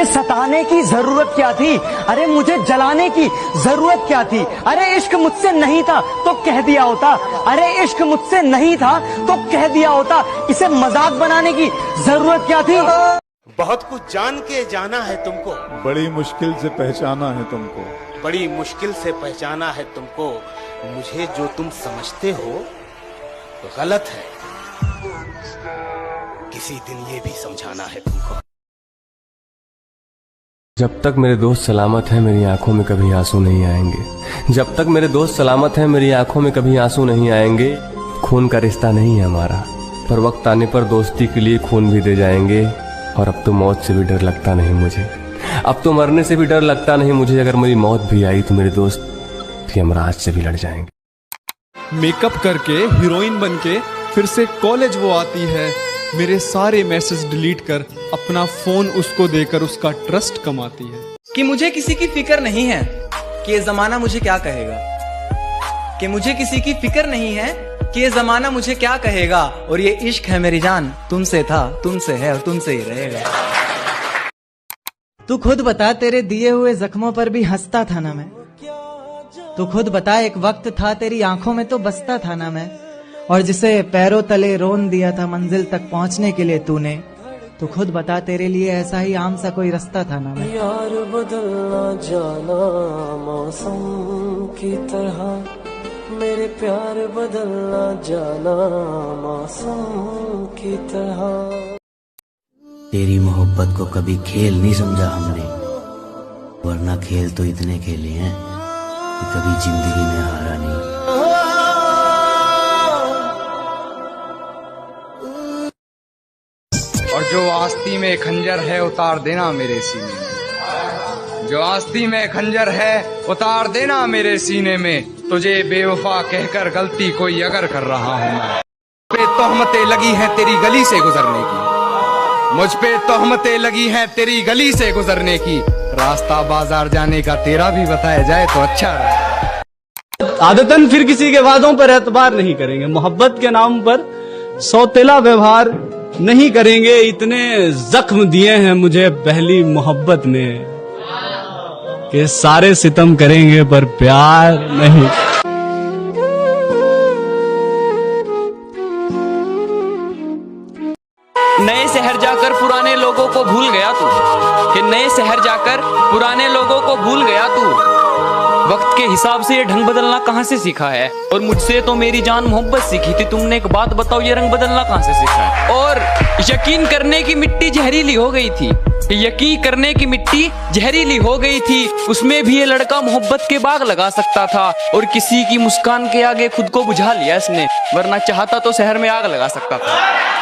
अरे सताने की जरूरत क्या थी, अरे मुझे जलाने की जरूरत क्या थी। अरे इश्क मुझसे नहीं था तो कह दिया होता, अरे इश्क मुझसे नहीं था तो कह दिया होता। इसे मजाक बनाने की जरूरत क्या थी। बहुत कुछ जान के जाना है तुमको, बड़ी मुश्किल से पहचाना है तुमको, बड़ी मुश्किल से पहचाना है तुमको। मुझे जो तुम समझते हो गलत है, किसी दिन ये भी समझाना है तुमको। जब तक मेरे दोस्त सलामत हैं मेरी आंखों में कभी आंसू नहीं आएंगे। जब तक मेरे दोस्त सलामत हैं मेरी आंखों में कभी आंसू नहीं आएंगे। खून का रिश्ता नहीं है हमारा, पर वक्त आने पर दोस्ती के लिए खून भी दे जाएंगे। और अब तो मौत से भी डर लगता नहीं मुझे, अब तो मरने से भी डर लगता नहीं मुझे। अगर मेरी मौत भी आई तो मेरे दोस्त भी यमराज से भी लड़ जाएंगे। मेकअप करके हीरोइन बनके फिर से कॉलेज वो आती है, मेरे सारे मैसेज डिलीट कर अपना फोन उसको देकर उसका ट्रस्ट कमाती है। कि मुझे किसी की फिक्र नहीं है कि ये जमाना मुझे क्या कहेगा, कि मुझे किसी की फिक्र नहीं है कि ये जमाना मुझे क्या कहेगा। और ये इश्क है मेरी जान, तुमसे था, तुमसे है और तुमसे ही रहेगा। तू खुद बता, तेरे दिए हुए जख्मों पर भी हंसता था ना मैं। तू खुद बता, एक वक्त था तेरी आंखों में तो बसता था ना मैं। और जिसे पैरों तले रोन दिया था मंजिल तक पहुंचने के लिए तूने, तो खुद बता, तेरे लिए ऐसा ही आम सा कोई रास्ता था ना मैं। यार बदलना जाना मौसम की तरह, मेरे प्यार बदलना जाना मौसम की तरह। तेरी मोहब्बत को कभी खेल नहीं समझा हमने, वरना खेल तो इतने खेले हैं कि कभी जिंदगी में हारा नहीं। और जो आस्ती में खंजर है उतार देना मेरे सीने में, जो आस्ती में खंजर है उतार देना मेरे सीने में। तुझे बेवफा कहकर गलती कोई अगर कर रहा हूँ मैं, पे तोहमतें लगी हैं तेरी गली से गुजरने की, मुझ पे तोहमतें लगी हैं तेरी गली से गुजरने की। रास्ता बाजार जाने का तेरा भी बताया जाए तो अच्छा रहे। आदतन फिर किसी के वादों पर एतबार नहीं करेंगे, मोहब्बत के नाम पर सौतेला व्यवहार नहीं करेंगे। इतने जख्म दिए हैं मुझे पहली मोहब्बत ने कि सारे सितम करेंगे पर प्यार नहीं। नए शहर जाकर पुराने लोगों को भूल गया तू, कि नए शहर जाकर पुराने लोगों को भूल गया तू। वक्त के हिसाब से ये ढंग बदलना कहाँ से सीखा है? और मुझसे तो मेरी जान मोहब्बत सीखी थी। तुमने एक बात बताओ, ये रंग बदलना कहाँ से सीखा है? और यकीन करने की मिट्टी जहरीली हो गई थी, यकीन करने की मिट्टी जहरीली हो गई थी। उसमें भी ये लड़का मोहब्बत के बाग लगा सकता था, और किसी की मुस्कान के आगे खुद को बुझा लिया इसने, वरना चाहता तो शहर में आग लगा सकता था।